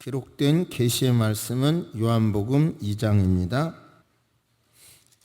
기록된 계시의 말씀은 요한복음 2장입니다.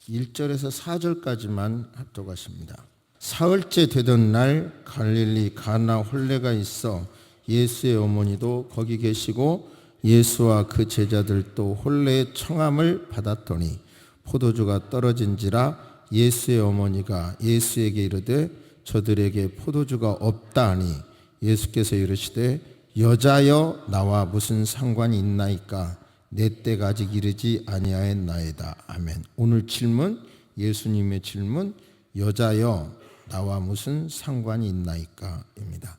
1절에서 4절까지만 합독하십니다. 사흘째 되던 날 갈릴리 가나 홀레가 있어 예수의 어머니도 거기 계시고 예수와 그 제자들도 홀레의 청함을 받았더니 포도주가 떨어진지라 예수의 어머니가 예수에게 이르되 저들에게 포도주가 없다 하니 예수께서 이르시되 여자여 나와 무슨 상관이 있나이까 내 때가 아직 이르지 아니하였나이다. 아멘. 오늘 질문, 예수님의 질문, 여자여 나와 무슨 상관이 있나이까 입니다.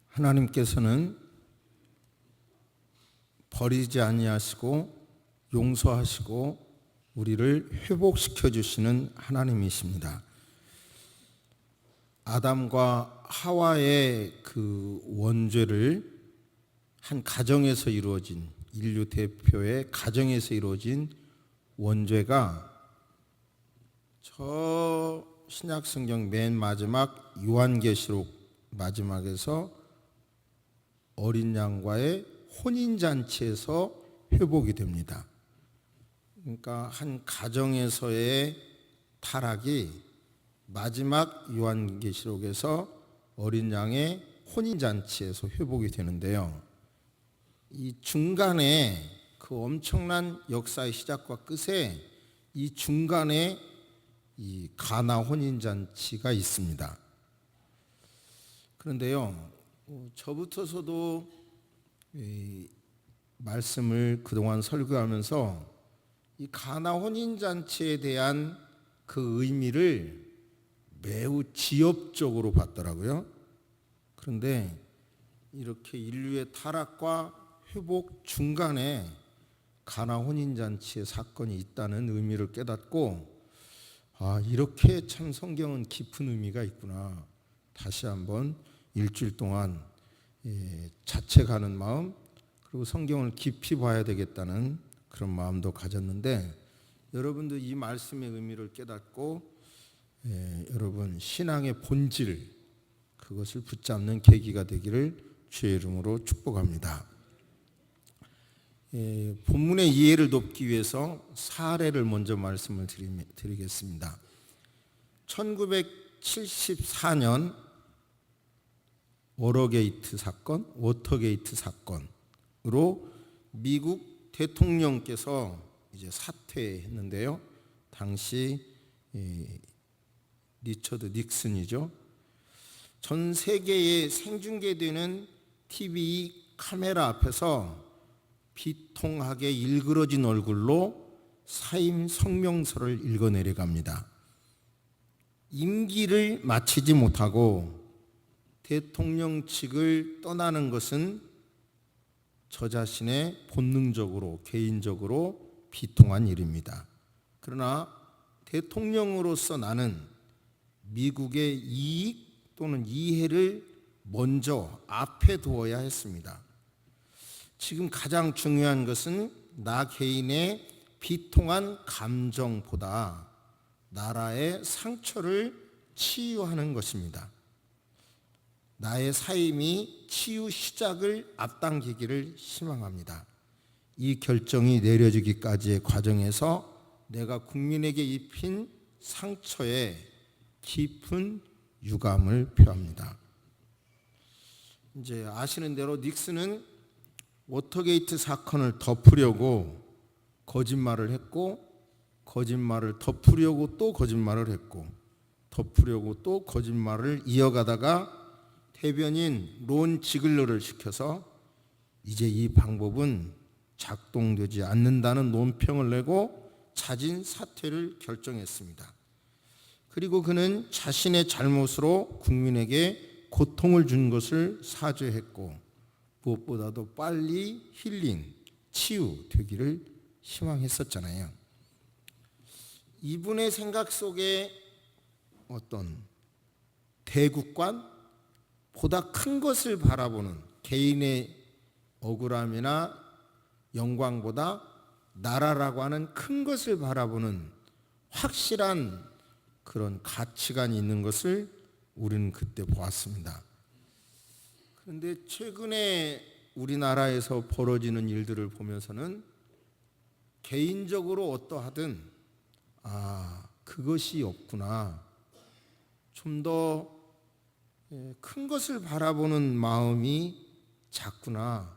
하나님께서는 버리지 아니하시고 용서하시고 우리를 회복시켜 주시는 하나님이십니다. 아담과 하와의 그 원죄를 한 가정에서 이루어진, 인류 대표의 가정에서 이루어진 원죄가 저 신약성경 맨 마지막 요한계시록 마지막에서 어린 양과의 혼인잔치에서 회복이 됩니다. 그러니까 한 가정에서의 타락이 마지막 요한계시록에서 어린 양의 혼인잔치에서 회복이 되는데요. 이 중간에 그 엄청난 역사의 시작과 끝에 이 중간에 이 가나 혼인잔치가 있습니다. 그런데요, 저부터서도 이 말씀을 그동안 설교하면서 이 가나 혼인잔치에 대한 그 의미를 매우 지엽적으로 봤더라고요. 그런데 이렇게 인류의 타락과 회복 중간에 가나 혼인잔치의 사건이 있다는 의미를 깨닫고 이렇게 참 성경은 깊은 의미가 있구나. 다시 한번 일주일 동안 자책하는 마음 그리고 성경을 깊이 봐야 되겠다는 그런 마음도 가졌는데 여러분도 이 말씀의 의미를 깨닫고 여러분 신앙의 본질 그것을 붙잡는 계기가 되기를 주의 이름으로 축복합니다. 본문의 이해를 돕기 위해서 사례를 먼저 말씀을 드리겠습니다. 1974년 워터게이트 사건으로 미국 대통령께서 이제 사퇴했는데요. 당시 리처드 닉슨이죠. 전 세계에 생중계되는 TV 카메라 앞에서 비통하게 일그러진 얼굴로 사임 성명서를 읽어내려갑니다. 임기를 마치지 못하고 대통령직을 떠나는 것은 저 자신의 본능적으로 개인적으로 비통한 일입니다. 그러나 대통령으로서 나는 미국의 이익 또는 이해를 먼저 앞에 두어야 했습니다. 지금 가장 중요한 것은 나 개인의 비통한 감정보다 나라의 상처를 치유하는 것입니다. 나의 사임이 치유 시작을 앞당기기를 희망합니다. 이 결정이 내려지기까지의 과정에서 내가 국민에게 입힌 상처에 깊은 유감을 표합니다. 이제 아시는 대로 닉슨은 워터게이트 사건을 덮으려고 거짓말을 했고 거짓말을 덮으려고 또 거짓말을 했고 덮으려고 또 거짓말을 이어가다가 대변인 론 지글러를 시켜서 이제 이 방법은 작동되지 않는다는 논평을 내고 자진 사퇴를 결정했습니다. 그리고 그는 자신의 잘못으로 국민에게 고통을 준 것을 사죄했고 무엇보다도 빨리 힐링, 치유되기를 희망했었잖아요. 이분의 생각 속에 어떤 대국관, 보다 큰 것을 바라보는 개인의 억울함이나 영광보다 나라라고 하는 큰 것을 바라보는 확실한 그런 가치관이 있는 것을 우리는 그때 보았습니다. 그런데 최근에 우리나라에서 벌어지는 일들을 보면서는 개인적으로 어떠하든 그것이 없구나, 좀 더 큰 것을 바라보는 마음이 작구나,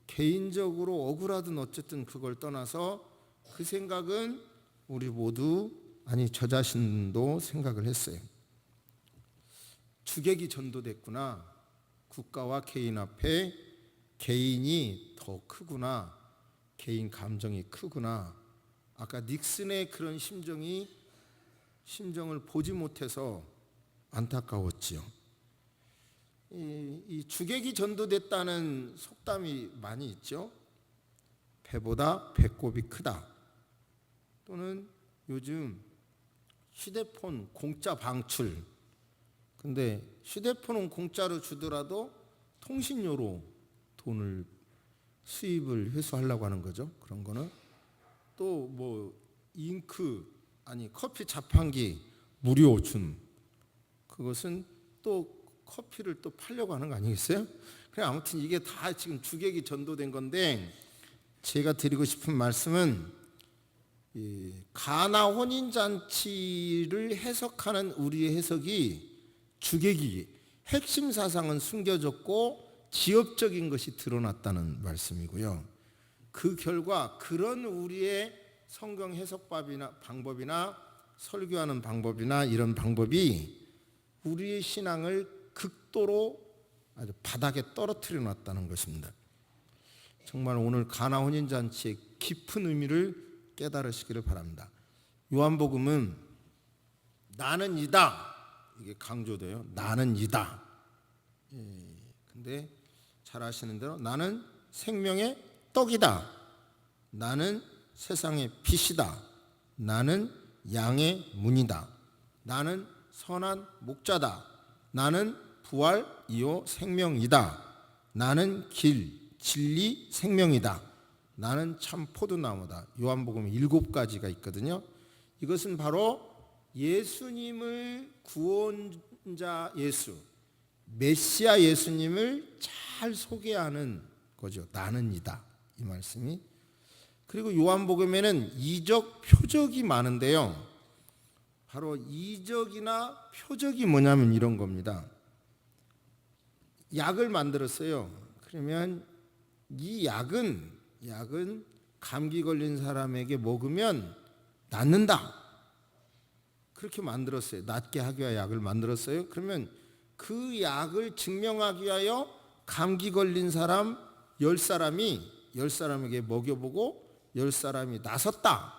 개인적으로 억울하든 어쨌든 그걸 떠나서 그 생각은 우리 모두, 아니 저 자신도 생각을 했어요. 주객이 전도됐구나, 국가와 개인 앞에 개인이 더 크구나, 개인 감정이 크구나. 아까 닉슨의 그런 심정을 보지 못해서 안타까웠지요. 이 주객이 전도됐다는 속담이 많이 있죠. 배보다 배꼽이 크다. 또는 요즘 휴대폰 공짜 방출. 근데 휴대폰은 공짜로 주더라도 통신료로 돈을 수입을 회수하려고 하는 거죠. 그런 거는 또 뭐 커피 자판기 무료 준, 그것은 또 커피를 또 팔려고 하는 거 아니겠어요? 그래, 아무튼 이게 다 지금 주객이 전도된 건데, 제가 드리고 싶은 말씀은 이 가나 혼인 잔치를 해석하는 우리의 해석이 주객이 핵심 사상은 숨겨졌고 지엽적인 것이 드러났다는 말씀이고요. 그 결과 그런 우리의 성경 해석 방법이나 설교하는 방법이나 이런 방법이 우리의 신앙을 극도로 아주 바닥에 떨어뜨려 놨다는 것입니다. 정말 오늘 가나 혼인잔치의 깊은 의미를 깨달으시기를 바랍니다. 요한복음은 나는 이다, 이게 강조돼요. 나는 이다. 근데 잘 아시는 대로 나는 생명의 떡이다, 나는 세상의 빛이다, 나는 양의 문이다, 나는 선한 목자다, 나는 부활이요 생명이다, 나는 길, 진리, 생명이다, 나는 참 포도나무다. 요한복음 7가지가 있거든요. 이것은 바로 예수님을 구원자 예수, 메시아 예수님을 잘 소개하는 거죠. 나는 이다, 이 말씀이. 그리고 요한복음에는 이적, 표적이 많은데요. 바로 이적이나 표적이 뭐냐면 이런 겁니다. 약을 만들었어요. 그러면 이 약은 감기 걸린 사람에게 먹으면 낫는다, 그렇게 만들었어요. 낫게 하기 위하여 약을 만들었어요. 그러면 그 약을 증명하기 위하여 감기 걸린 사람 10사람에게 먹여보고 10사람이 나섰다,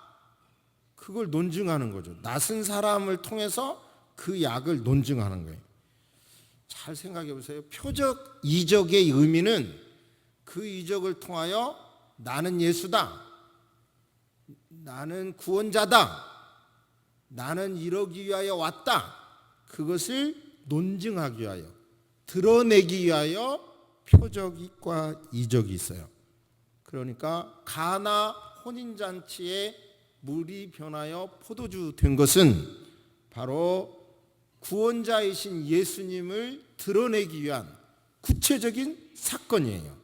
그걸 논증하는 거죠. 나선 사람을 통해서 그 약을 논증하는 거예요. 잘 생각해 보세요. 표적, 이적의 의미는 그 이적을 통하여 나는 예수다, 나는 구원자다, 나는 이러기 위하여 왔다, 그것을 논증하기 위하여, 드러내기 위하여 표적과 이적이 있어요. 그러니까 가나 혼인잔치에 물이 변하여 포도주 된 것은 바로 구원자이신 예수님을 드러내기 위한 구체적인 사건이에요.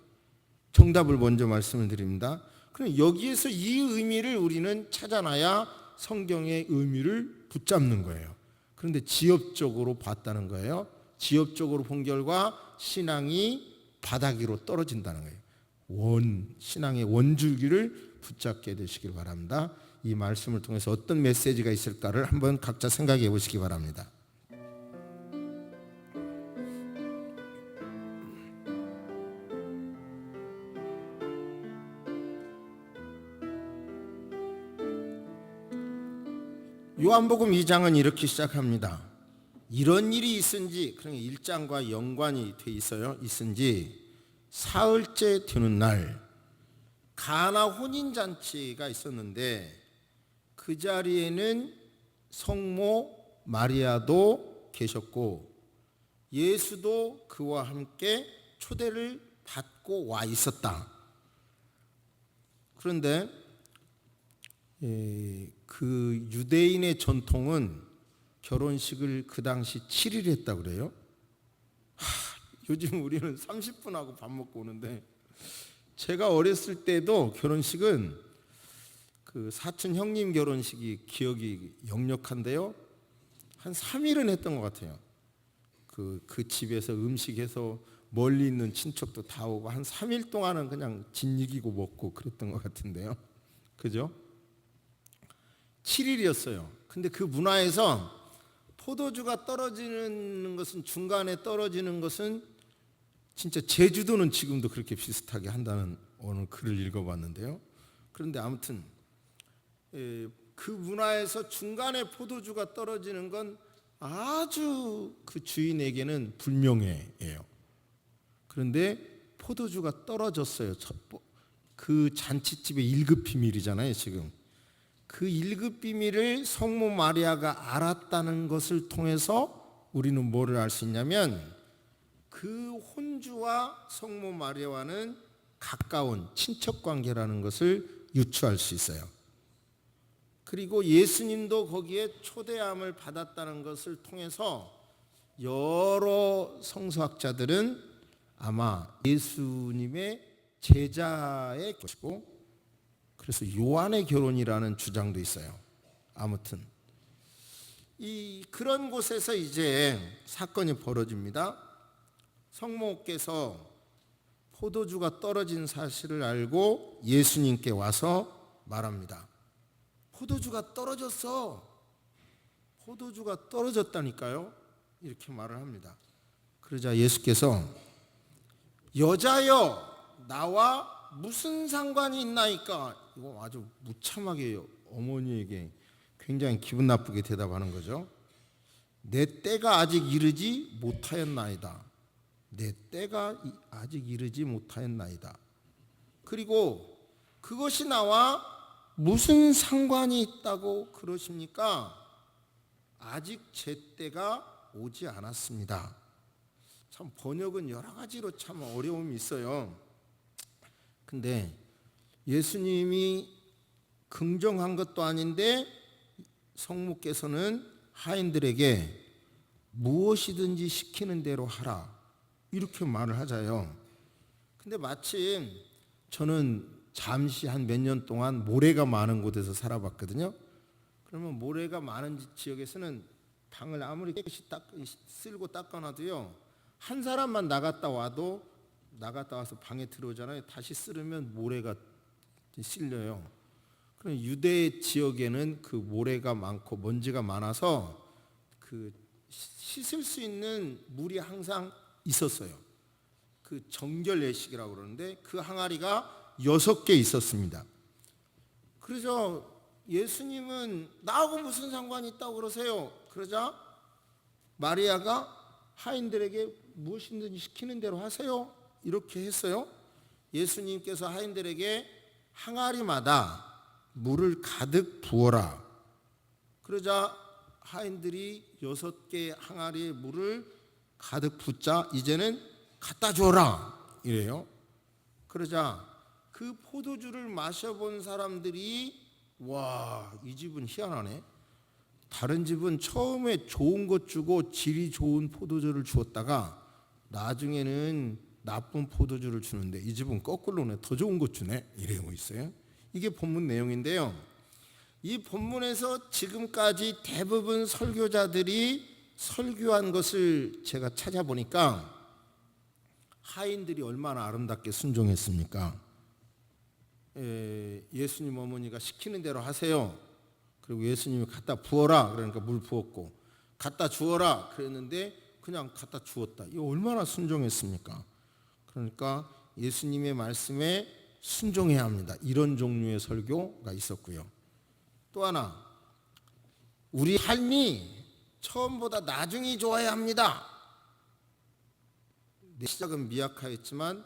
정답을 먼저 말씀을 드립니다. 그럼 여기에서 이 의미를 우리는 찾아놔야 성경의 의미를 붙잡는 거예요. 그런데 지엽적으로 봤다는 거예요. 지엽적으로 본 결과 신앙이 바닥 위로 떨어진다는 거예요. 신앙의 원줄기를 붙잡게 되시길 바랍니다. 이 말씀을 통해서 어떤 메시지가 있을까를 한번 각자 생각해 보시기 바랍니다. 요한복음 2장은 이렇게 시작합니다. 이런 일이 있은지, 그러니까 1장과 연관이 돼 있어요. 있은지 사흘째 되는 날 가나 혼인잔치가 있었는데 그 자리에는 성모 마리아도 계셨고 예수도 그와 함께 초대를 받고 와 있었다. 그런데 그 유대인의 전통은 결혼식을 그 당시 7일 했다고 그래요. 요즘 우리는 30분 하고 밥 먹고 오는데, 제가 어렸을 때도 결혼식은 그 사촌 형님 결혼식이 기억이 역력한데요. 한 3일은 했던 것 같아요. 그 집에서 음식해서 멀리 있는 친척도 다 오고 한 3일 동안은 그냥 진이기고 먹고 그랬던 것 같은데요. 그죠? 7일이었어요. 근데 그 문화에서 포도주가 떨어지는 것은, 중간에 떨어지는 것은, 진짜 제주도는 지금도 그렇게 비슷하게 한다는 어느 글을 읽어봤는데요. 그런데 아무튼 그 문화에서 중간에 포도주가 떨어지는 건 아주 그 주인에게는 불명예예요. 그런데 포도주가 떨어졌어요. 그 잔치집의 1급 비밀이잖아요, 지금. 그 1급 비밀을 성모 마리아가 알았다는 것을 통해서 우리는 뭐를 알 수 있냐면, 그 혼주와 성모 마리아와는 가까운 친척 관계라는 것을 유추할 수 있어요. 그리고 예수님도 거기에 초대함을 받았다는 것을 통해서 여러 성서학자들은 아마 예수님의 제자의 것이고, 그래서 요한의 결혼이라는 주장도 있어요. 아무튼 그런 곳에서 이제 사건이 벌어집니다. 성모께서 포도주가 떨어진 사실을 알고 예수님께 와서 말합니다. 포도주가 떨어졌어. 포도주가 떨어졌다니까요. 이렇게 말을 합니다. 그러자 예수께서, 여자여, 나와 무슨 상관이 있나이까? 이거 아주 무참하게 어머니에게 굉장히 기분 나쁘게 대답하는 거죠. 내 때가 아직 이르지 못하였나이다. 내 때가 아직 이르지 못하였나이다. 그리고 그것이 나와 무슨 상관이 있다고 그러십니까? 아직 제 때가 오지 않았습니다. 참 번역은 여러 가지로 참 어려움이 있어요. 근데 예수님이 긍정한 것도 아닌데 성모께서는 하인들에게 무엇이든지 시키는 대로 하라, 이렇게 말을 하자요. 근데 마침 저는 잠시 한 몇 년 동안 모래가 많은 곳에서 살아봤거든요. 그러면 모래가 많은 지역에서는 방을 아무리 깨끗이 쓸고 닦아놔도요, 한 사람만 나갔다 와서 방에 들어오잖아요. 다시 쓸으면 모래가 실려요. 그럼 유대 지역에는 그 모래가 많고 먼지가 많아서 그 씻을 수 있는 물이 항상 있었어요. 그 정결 예식이라고 그러는데 그 항아리가 6개 있었습니다. 그래서 예수님은 나하고 무슨 상관이 있다고 그러세요? 그러자 마리아가 하인들에게 무엇이든지 시키는 대로 하세요, 이렇게 했어요. 예수님께서 하인들에게 항아리마다 물을 가득 부어라. 그러자 하인들이 6개 항아리에 물을 가득 붓자 이제는 갖다 줘라, 이래요. 그러자 그 포도주를 마셔본 사람들이, 와, 이 집은 희한하네. 다른 집은 처음에 좋은 것 주고 질이 좋은 포도주를 주었다가 나중에는 나쁜 포도주를 주는데 이 집은 거꾸로네, 더 좋은 것 주네, 이러고 있어요. 이게 본문 내용인데요. 이 본문에서 지금까지 대부분 설교자들이 설교한 것을 제가 찾아보니까 하인들이 얼마나 아름답게 순종했습니까? 예수님 어머니가 시키는 대로 하세요. 그리고 예수님이 갖다 부어라, 그러니까 물 부었고, 갖다 주어라 그랬는데 그냥 갖다 주었다. 이거 얼마나 순종했습니까? 그러니까 예수님의 말씀에 순종해야 합니다. 이런 종류의 설교가 있었고요. 또 하나, 우리 삶이 처음보다 나중이 좋아야 합니다. 내 시작은 미약하였지만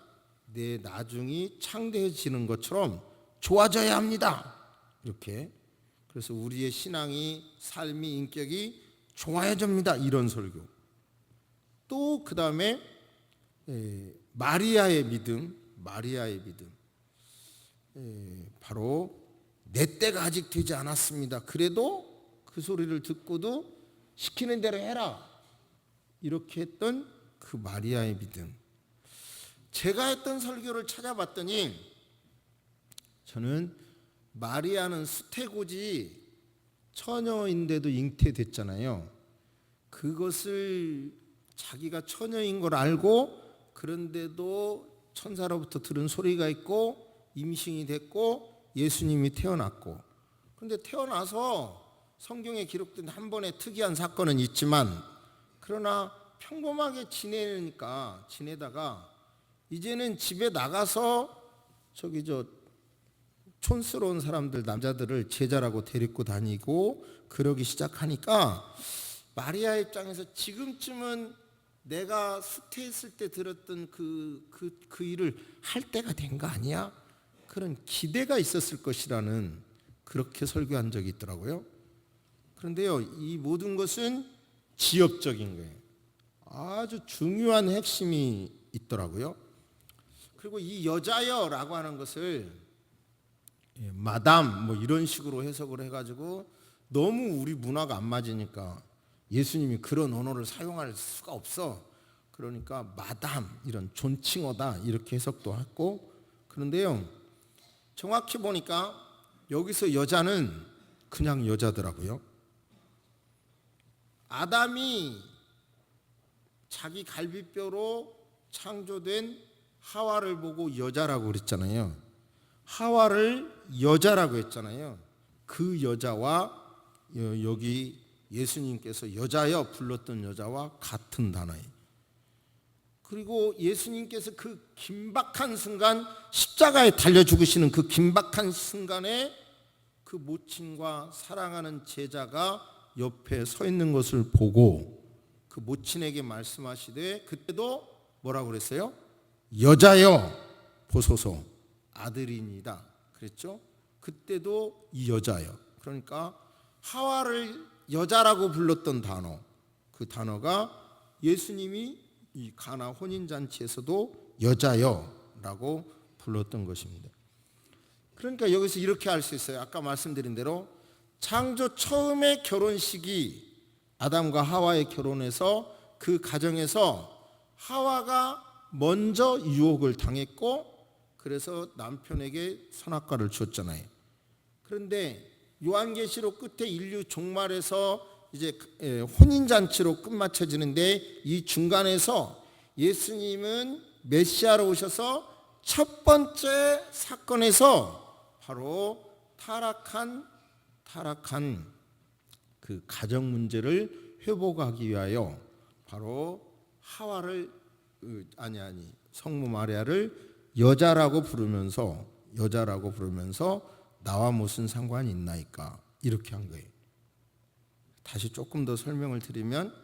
내 나중이 창대해지는 것처럼 좋아져야 합니다. 이렇게. 그래서 우리의 신앙이, 삶이, 인격이 좋아져집니다. 이런 설교. 또 그 다음에 마리아의 믿음. 바로 내 때가 아직 되지 않았습니다. 그래도 그 소리를 듣고도 시키는 대로 해라, 이렇게 했던 그 그 마리아의 믿음. 제가 했던 설교를 찾아봤더니 저는 마리아는 수태고지 처녀인데도 잉태됐잖아요. 그것을 자기가 처녀인 걸 알고 그런데도 천사로부터 들은 소리가 있고 임신이 됐고 예수님이 태어났고, 그런데 태어나서 성경에 기록된 한 번의 특이한 사건은 있지만 그러나 평범하게 지내다가 이제는 집에 나가서 촌스러운 사람들, 남자들을 제자라고 데리고 다니고 그러기 시작하니까 마리아 입장에서 지금쯤은 내가 수태했을 때 들었던 그 일을 할 때가 된 거 아니야? 그런 기대가 있었을 것이라는, 그렇게 설교한 적이 있더라고요. 그런데요, 이 모든 것은 지엽적인 거예요. 아주 중요한 핵심이 있더라고요. 그리고 이 여자여라고 하는 것을 마담 뭐 이런 식으로 해석을 해가지고 너무 우리 문화가 안 맞으니까 예수님이 그런 언어를 사용할 수가 없어. 그러니까 마담, 이런 존칭어다, 이렇게 해석도 했고. 그런데요, 정확히 보니까 여기서 여자는 그냥 여자더라고요. 아담이 자기 갈비뼈로 창조된 하와를 보고 여자라고 그랬잖아요. 하와를 여자라고 했잖아요. 그 여자와 여기 예수님께서 여자여 불렀던 여자와 같은 단어예요. 그리고 예수님께서 그 긴박한 순간, 십자가에 달려 죽으시는 그 긴박한 순간에 그 모친과 사랑하는 제자가 옆에 서 있는 것을 보고 그 모친에게 말씀하시되, 그때도 뭐라고 그랬어요? 여자여 보소서 아들이니다 그랬죠. 그때도 이 여자여, 그러니까 하와를 여자라고 불렀던 단어, 그 단어가 예수님이 이 가나 혼인잔치에서도 여자여라고 불렀던 것입니다. 그러니까 여기서 이렇게 알 수 있어요. 아까 말씀드린 대로 창조 처음의 결혼식이 아담과 하와의 결혼에서 그 가정에서 하와가 먼저 유혹을 당했고 그래서 남편에게 선악과를 줬잖아요. 그런데 요한계시록 끝에 인류 종말에서 이제 혼인잔치로 끝마쳐지는데 이 중간에서 예수님은 메시아로 오셔서 첫 번째 사건에서 바로 타락한 그 가정 문제를 회복하기 위하여 바로 하와를 성모 마리아를 여자라고 부르면서 나와 무슨 상관이 있나이까, 이렇게 한 거예요. 다시 조금 더 설명을 드리면,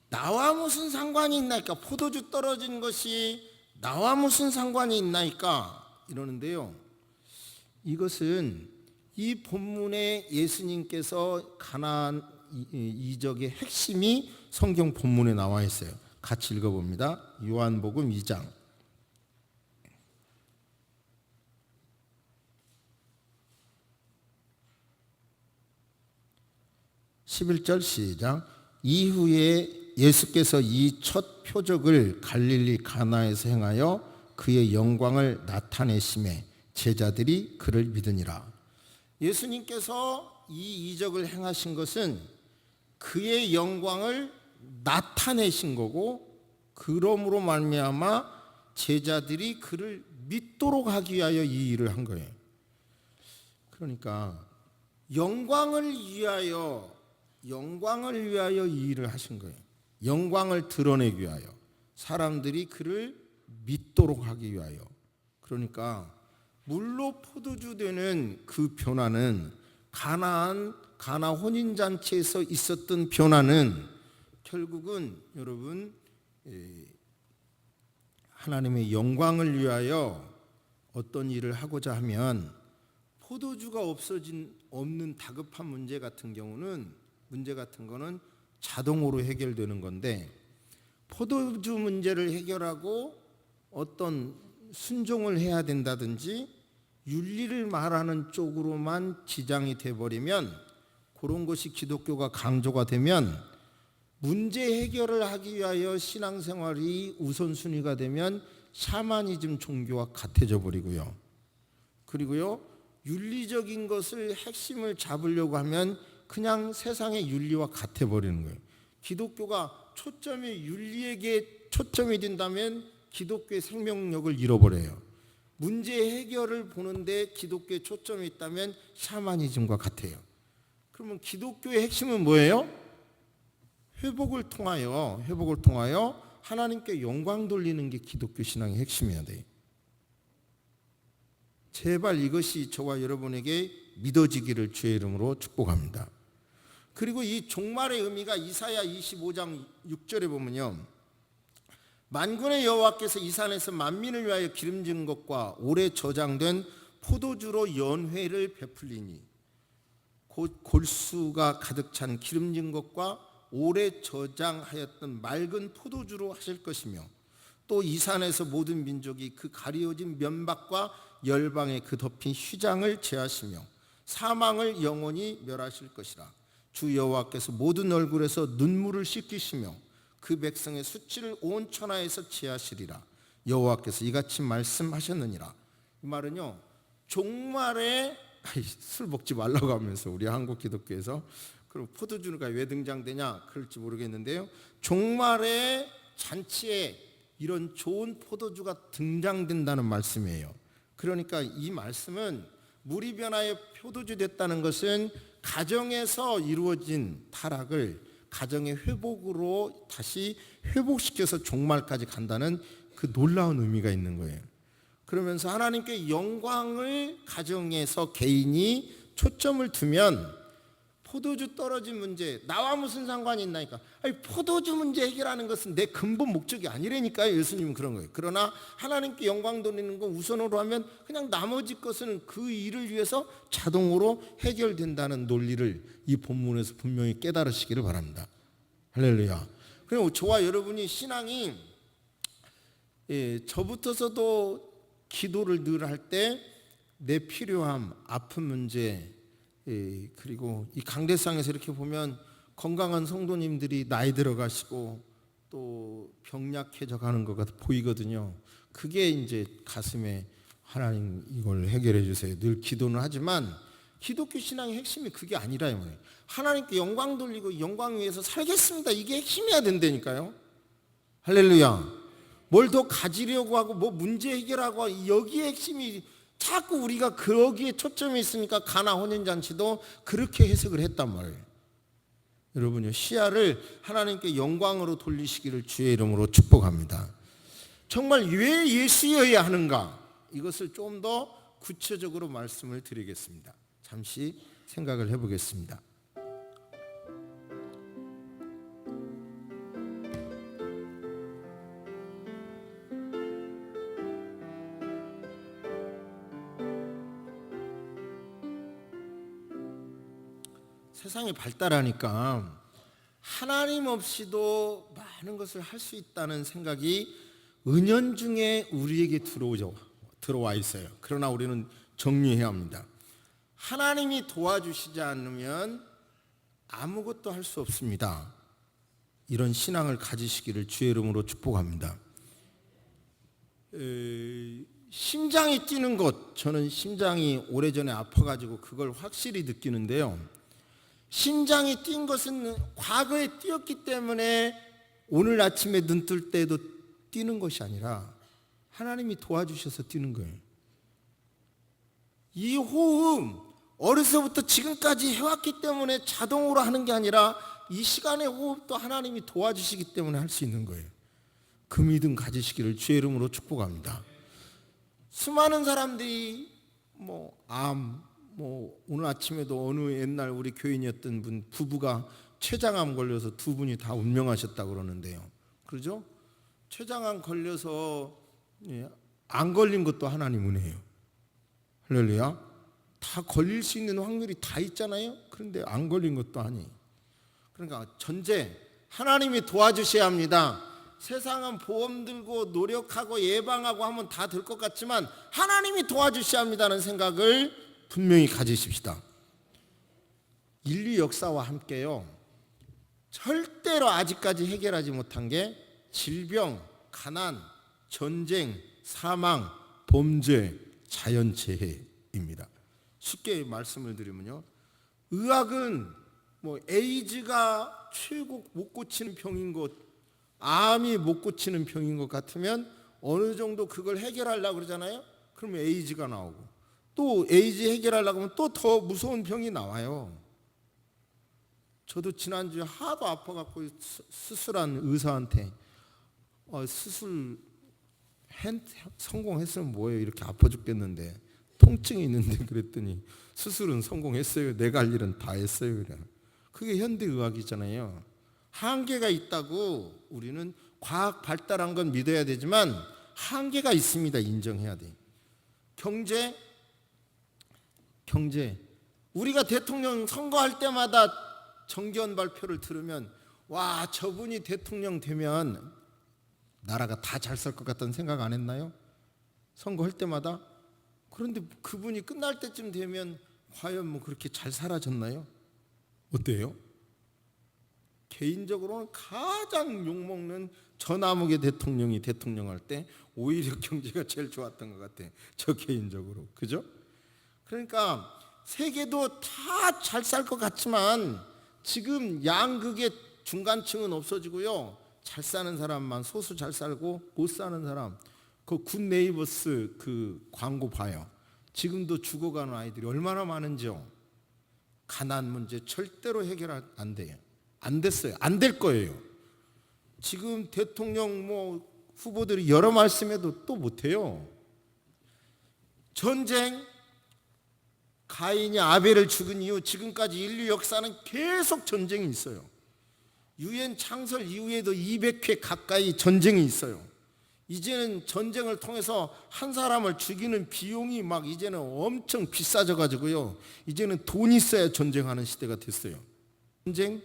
나와 무슨 상관이 있나이까, 포도주 떨어진 것이 나와 무슨 상관이 있나이까 이러는데요, 이것은 이 본문에 예수님께서 가나안 이적의 핵심이 성경 본문에 나와 있어요. 같이 읽어봅니다. 요한복음 2장 11절 시작. 이후에 예수께서 이 첫 표적을 갈릴리 가나에서 행하여 그의 영광을 나타내심에 제자들이 그를 믿으니라. 예수님께서 이 이적을 행하신 것은 그의 영광을 나타내신 거고, 그러므로 말미암아 제자들이 그를 믿도록 하기 위하여 이 일을 한 거예요. 그러니까 영광을 위하여 이 일을 하신 거예요. 영광을 드러내기 위하여, 사람들이 그를 믿도록 하기 위하여. 그러니까 물로 포도주 되는 그 변화는 가나 혼인잔치에서 있었던 변화는 결국은 여러분 하나님의 영광을 위하여 어떤 일을 하고자 하면 포도주가 없는 다급한 문제 같은 거는 자동으로 해결되는 건데, 포도주 문제를 해결하고 어떤 순종을 해야 된다든지 윤리를 말하는 쪽으로만 지장이 돼버리면, 그런 것이 기독교가 강조가 되면 문제 해결을 하기 위하여 신앙생활이 우선순위가 되면 샤머니즘 종교와 같아져 버리고요. 그리고요, 윤리적인 것을 핵심을 잡으려고 하면 그냥 세상의 윤리와 같아 버리는 거예요. 기독교가 초점이 윤리에게 초점이 된다면 기독교의 생명력을 잃어버려요. 문제 해결을 보는데 기독교의 초점이 있다면 샤머니즘과 같아요. 그러면 기독교의 핵심은 뭐예요? 회복을 통하여 하나님께 영광 돌리는 게 기독교 신앙의 핵심이어야 돼요. 제발 이것이 저와 여러분에게 믿어지기를 주의 이름으로 축복합니다. 그리고 이 종말의 의미가 이사야 25장 6절에 보면요, 만군의 여호와께서 이 산에서 만민을 위하여 기름진 것과 오래 저장된 포도주로 연회를 베풀리니, 곧 골수가 가득 찬 기름진 것과 오래 저장하였던 맑은 포도주로 하실 것이며, 또 이 산에서 모든 민족이 그 가리워진 면박과 열방에 그 덮인 휘장을 제하시며 사망을 영원히 멸하실 것이라. 주 여호와께서 모든 얼굴에서 눈물을 씻기시며 그 백성의 수치를 온 천하에서 제하시리라. 여호와께서 이같이 말씀하셨느니라. 이 말은요, 종말에 술 먹지 말라고 하면서 우리 한국 기독교에서, 그럼 포도주가 왜 등장되냐 그럴지 모르겠는데요, 종말의 잔치에 이런 좋은 포도주가 등장된다는 말씀이에요. 그러니까 이 말씀은 물이 변하여 포도주 됐다는 것은 가정에서 이루어진 타락을 가정의 회복으로 다시 회복시켜서 종말까지 간다는 그 놀라운 의미가 있는 거예요. 그러면서 하나님께 영광을 가정에서 개인이 초점을 두면 포도주 떨어진 문제 나와 무슨 상관이 있나니까. 아니, 포도주 문제 해결하는 것은 내 근본 목적이 아니라니까요. 예수님은 그런 거예요. 그러나 하나님께 영광 돌리는 거 우선으로 하면 그냥 나머지 것은 그 일을 위해서 자동으로 해결된다는 논리를 이 본문에서 분명히 깨달으시기를 바랍니다. 할렐루야. 그리고 저와 여러분이 신앙이 저부터서도 기도를 늘 할 때 내 필요함, 아픈 문제, 그리고 이 강대상에서 이렇게 보면 건강한 성도님들이 나이 들어가시고 또 병약해져 가는 것 같아 보이거든요. 그게 이제 가슴에 하나님 이걸 해결해 주세요. 늘 기도는 하지만 기독교 신앙의 핵심이 그게 아니라요. 하나님께 영광 돌리고 영광 위해서 살겠습니다. 이게 핵심이어야 된다니까요. 할렐루야. 뭘 더 가지려고 하고 뭐 문제 해결하고 여기에 핵심이 자꾸 우리가 거기에 초점이 있으니까 가나 혼인잔치도 그렇게 해석을 했단 말이에요. 여러분요, 시야를 하나님께 영광으로 돌리시기를 주의 이름으로 축복합니다. 정말 왜 예수여야 하는가, 이것을 좀 더 구체적으로 말씀을 드리겠습니다. 잠시 생각을 해보겠습니다. 세상이 발달하니까 하나님 없이도 많은 것을 할 수 있다는 생각이 은연중에 우리에게 들어와 있어요. 그러나 우리는 정리해야 합니다. 하나님이 도와주시지 않으면 아무것도 할 수 없습니다. 이런 신앙을 가지시기를 주의 이름으로 축복합니다. 심장이 뛰는 것, 저는 심장이 오래전에 아파가지고 그걸 확실히 느끼는데요, 심장이 뛴 것은 과거에 뛰었기 때문에 오늘 아침에 눈 뜰 때도 뛰는 것이 아니라 하나님이 도와주셔서 뛰는 거예요. 이 호흡, 어려서부터 지금까지 해왔기 때문에 자동으로 하는 게 아니라 이 시간의 호흡도 하나님이 도와주시기 때문에 할 수 있는 거예요. 그 믿음 가지시기를 주의 이름으로 축복합니다. 수많은 사람들이 오늘 아침에도 어느 옛날 우리 교인이었던 분 부부가 췌장암 걸려서 두 분이 다 운명하셨다고 그러는데요. 그러죠? 췌장암 걸려서 안 걸린 것도 하나님 은혜예요. 할렐루야. 다 걸릴 수 있는 확률이 다 있잖아요. 그런데 안 걸린 것도 아니에요. 그러니까 전제 하나님이 도와주셔야 합니다. 세상은 보험 들고 노력하고 예방하고 하면 다 될 것 같지만 하나님이 도와주셔야 합니다는 생각을 분명히 가지십시다. 인류 역사와 함께요, 절대로 아직까지 해결하지 못한 게 질병, 가난, 전쟁, 사망, 범죄, 자연재해입니다. 쉽게 말씀을 드리면요, 의학은 뭐 에이즈가 최고 못 고치는 병인 것, 암이 못 고치는 병인 것 같으면 어느 정도 그걸 해결하려고 그러잖아요. 그러면 에이즈가 나오고, 또 에이즈 해결하려고 하면 또 더 무서운 병이 나와요. 저도 지난주에 하도 아파갖고 수술한 의사한테 수술 성공했으면 뭐예요, 이렇게 아파 죽겠는데, 통증이 있는데, 그랬더니 수술은 성공했어요, 내가 할 일은 다 했어요. 그래. 그게 현대의학이잖아요. 한계가 있다고. 우리는 과학 발달한 건 믿어야 되지만 한계가 있습니다. 인정해야 돼. 경제, 우리가 대통령 선거할 때마다 정견 발표를 들으면, 와, 저분이 대통령 되면 나라가 다 잘 살 것 같다는 생각 안 했나요? 선거할 때마다. 그런데 그분이 끝날 때쯤 되면 과연 뭐 그렇게 잘 살아졌나요? 어때요? 개인적으로는 가장 욕먹는 전화무게 대통령이 대통령할 때 오히려 경제가 제일 좋았던 것 같아. 저 개인적으로. 그죠? 그러니까 세계도 다 잘 살 것 같지만 지금 양극의 중간층은 없어지고요, 잘 사는 사람만, 소수 잘 살고 못 사는 사람, 그 굿네이버스 그 광고 봐요. 지금도 죽어가는 아이들이 얼마나 많은지요. 가난 문제 절대로 해결 안 돼요. 안 됐어요. 안 될 거예요. 지금 대통령 뭐 후보들이 여러 말씀해도 또 못해요. 전쟁, 가인이 아벨을 죽은 이후 지금까지 인류 역사는 계속 전쟁이 있어요. 유엔 창설 이후에도 200회 가까이 전쟁이 있어요. 이제는 전쟁을 통해서 한 사람을 죽이는 비용이 막 이제는 엄청 비싸져 가지고요, 이제는 돈이 있어야 전쟁하는 시대가 됐어요. 전쟁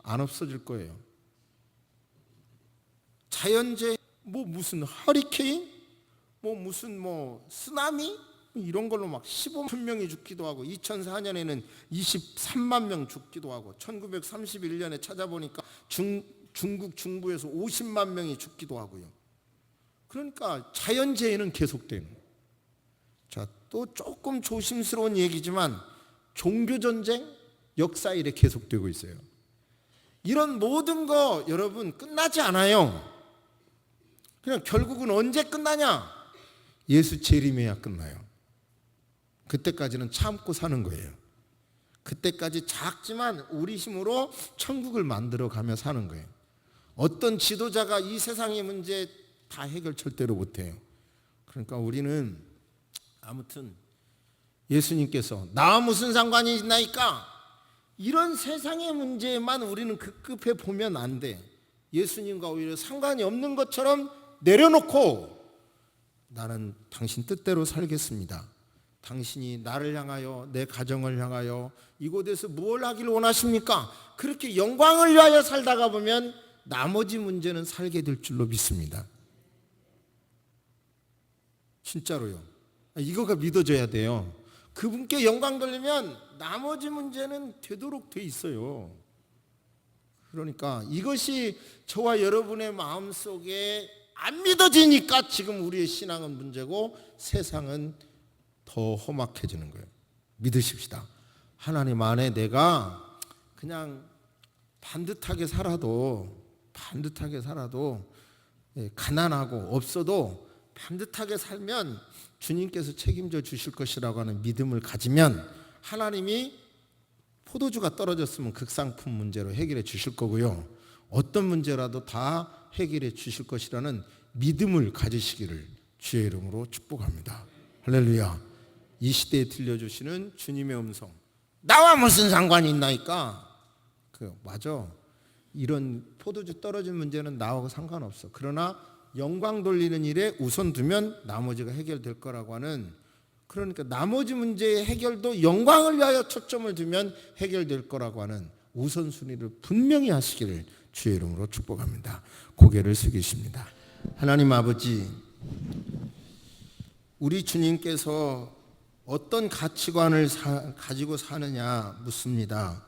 안 없어질 거예요. 자연재해, 뭐 무슨 허리케인, 뭐 무슨 뭐 쓰나미, 이런 걸로 막 15만 명이 죽기도 하고, 2004년에는 23만 명 죽기도 하고, 1931년에 찾아보니까 중국 중부에서 50만 명이 죽기도 하고요. 그러니까 자연재해는 계속되는. 자, 또 조금 조심스러운 얘기지만 종교전쟁 역사 이래 계속되고 있어요. 이런 모든 거 여러분 끝나지 않아요. 그냥 결국은 언제 끝나냐? 예수 재림해야 끝나요. 그때까지는 참고 사는 거예요. 그때까지 작지만 우리 힘으로 천국을 만들어가며 사는 거예요. 어떤 지도자가 이 세상의 문제 다 해결 절대로 못해요. 그러니까 우리는 아무튼 예수님께서 나와 무슨 상관이 있나이까, 이런 세상의 문제만 우리는 급급해 보면 안 돼. 예수님과 오히려 상관이 없는 것처럼 내려놓고, 나는 당신 뜻대로 살겠습니다. 당신이 나를 향하여, 내 가정을 향하여 이곳에서 무엇을 하기를 원하십니까? 그렇게 영광을 위하여 살다가 보면 나머지 문제는 살게 될 줄로 믿습니다. 진짜로요. 이거가 믿어져야 돼요. 그분께 영광 돌리면 나머지 문제는 되도록 돼 있어요. 그러니까 이것이 저와 여러분의 마음속에 안 믿어지니까 지금 우리의 신앙은 문제고 세상은 더 험악해지는 거예요. 믿으십시다. 하나님 안에 내가 그냥 반듯하게 살아도 가난하고 없어도 반듯하게 살면 주님께서 책임져 주실 것이라고 하는 믿음을 가지면 하나님이 포도주가 떨어졌으면 극상품 문제로 해결해 주실 거고요, 어떤 문제라도 다 해결해 주실 것이라는 믿음을 가지시기를 주의 이름으로 축복합니다. 할렐루야. 이 시대에 들려주시는 주님의 음성, 나와 무슨 상관이 있나이까? 맞아. 이런 포도주 떨어진 문제는 나하고 상관없어. 그러나 영광 돌리는 일에 우선 두면 나머지가 해결될 거라고 하는, 그러니까 나머지 문제의 해결도 영광을 위하여 초점을 두면 해결될 거라고 하는 우선순위를 분명히 하시기를 주의 이름으로 축복합니다. 고개를 숙이십니다. 하나님 아버지, 우리 주님께서 어떤 가치관을 가지고 사느냐 묻습니다.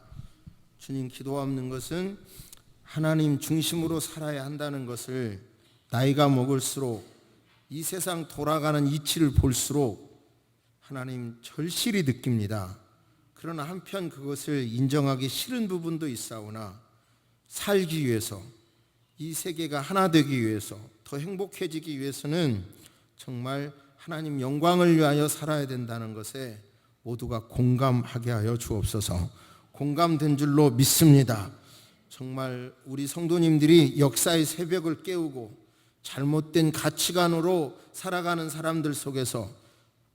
주님 기도하는 것은 하나님 중심으로 살아야 한다는 것을 나이가 먹을수록 이 세상 돌아가는 이치를 볼수록 하나님 절실히 느낍니다. 그러나 한편 그것을 인정하기 싫은 부분도 있사오나 살기 위해서, 이 세계가 하나 되기 위해서, 더 행복해지기 위해서는 정말 하나님 영광을 위하여 살아야 된다는 것에 모두가 공감하게 하여 주옵소서. 공감된 줄로 믿습니다. 정말 우리 성도님들이 역사의 새벽을 깨우고 잘못된 가치관으로 살아가는 사람들 속에서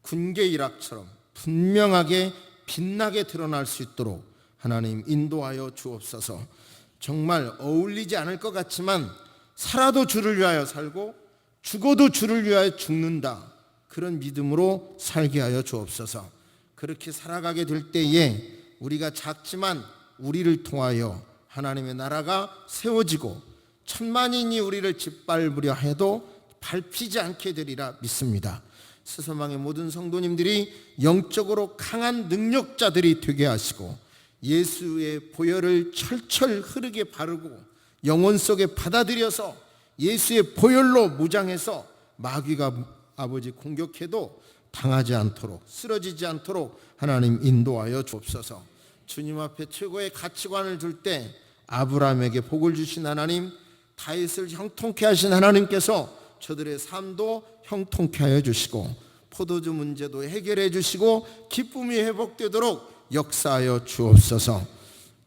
군계 일학처럼 분명하게 빛나게 드러날 수 있도록 하나님 인도하여 주옵소서. 정말 어울리지 않을 것 같지만 살아도 주를 위하여 살고 죽어도 주를 위하여 죽는다, 그런 믿음으로 살게 하여 주옵소서. 그렇게 살아가게 될 때에 우리가 작지만 우리를 통하여 하나님의 나라가 세워지고 천만인이 우리를 짓밟으려 해도 밟히지 않게 되리라 믿습니다. 스서망의 모든 성도님들이 영적으로 강한 능력자들이 되게 하시고 예수의 보혈을 철철 흐르게 바르고 영혼 속에 받아들여서 예수의 보혈로 무장해서 마귀가 아버지 공격해도 당하지 않도록, 쓰러지지 않도록 하나님 인도하여 주옵소서. 주님 앞에 최고의 가치관을 둘 때 아브라함에게 복을 주신 하나님, 다윗을 형통케 하신 하나님께서 저들의 삶도 형통케 하여 주시고 포도주 문제도 해결해 주시고 기쁨이 회복되도록 역사하여 주옵소서.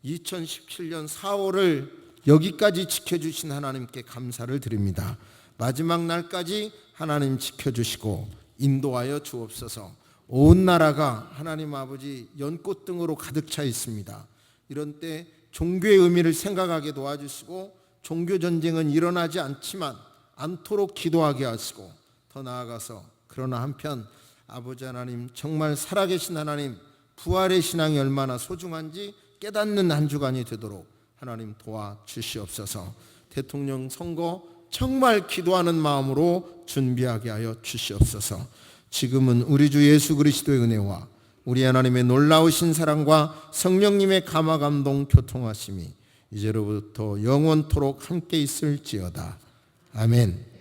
2017년 4월을 여기까지 지켜주신 하나님께 감사를 드립니다. 마지막 날까지 하나님 지켜주시고 인도하여 주옵소서. 온 나라가 하나님 아버지 연꽃등으로 가득 차 있습니다. 이런 때 종교의 의미를 생각하게 도와주시고 종교 전쟁은 일어나지 않도록 기도하게 하시고, 더 나아가서 그러나 한편 아버지 하나님, 정말 살아계신 하나님, 부활의 신앙이 얼마나 소중한지 깨닫는 한 주간이 되도록 하나님 도와주시옵소서. 대통령 선거 정말 기도하는 마음으로 준비하게 하여 주시옵소서. 지금은 우리 주 예수 그리스도의 은혜와 우리 하나님의 놀라우신 사랑과 성령님의 감화 감동 교통하심이 이제로부터 영원토록 함께 있을지어다. 아멘.